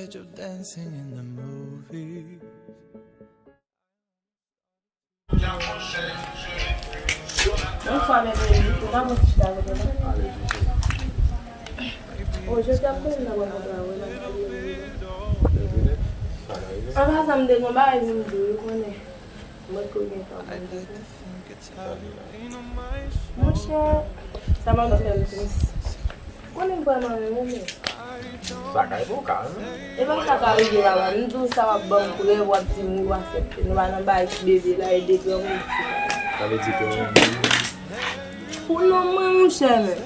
stage of dancing in the movie. Não fala dele, tu dá uma cidade agora. Hoje eu tenho coisa agora para hoje. A razão de não vai me dizer quando é. Mas que alguém tá bom. Mocha, tá mal dizendo isso. Quando é que vai mais mesmo? Sacar é bom cara, né? Eu vou sacar o dia lá, não tu estava bom por eu vou te mudar sempre. Não vai não vai beber lá e depois eu vou. Tá vendo que Por não mancha, né?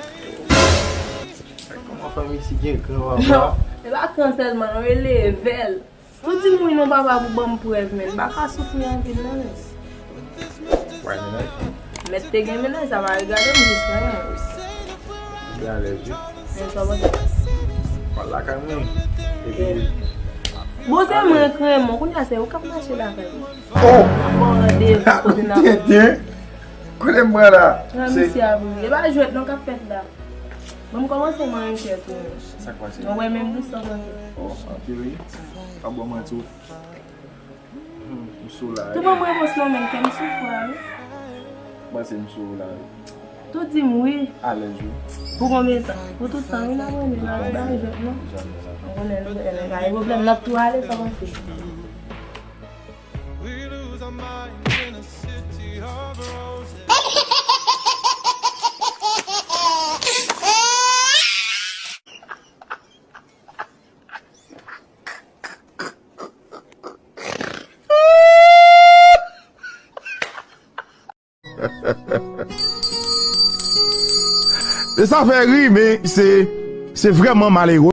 como a família se que eu vou. É bacana, mano, ele é velho. Não te muito não vai para bom por ele, mano. Bacana sofrer a vida, né? Vai, né? Mas tem que me deixar, vai ligar no disco, né? Já leve. É só você. Fala com a mãe. Você é mãe que é mãe, conhece o que vai chegar aqui? A bola dele, Entendeu? Quando é mara? não me se abre. Ele vai ajudar no café da. Vamos começar mãe que é tu. Essa coisa. Não é mesmo do sol aqui. Ó, aqui ali. Acabou mais tu. O solar. Tu vai morrer você não quer me sofrer, né? Vai ser no solar. Tu diz muito. Alérgico. Por começar, por tu sangue na mãe, não dá jeito, não? Não é problema na toalha, é só você. We lose our minds in a city of roses. Ça fait rire, mais c'est vraiment malheureux.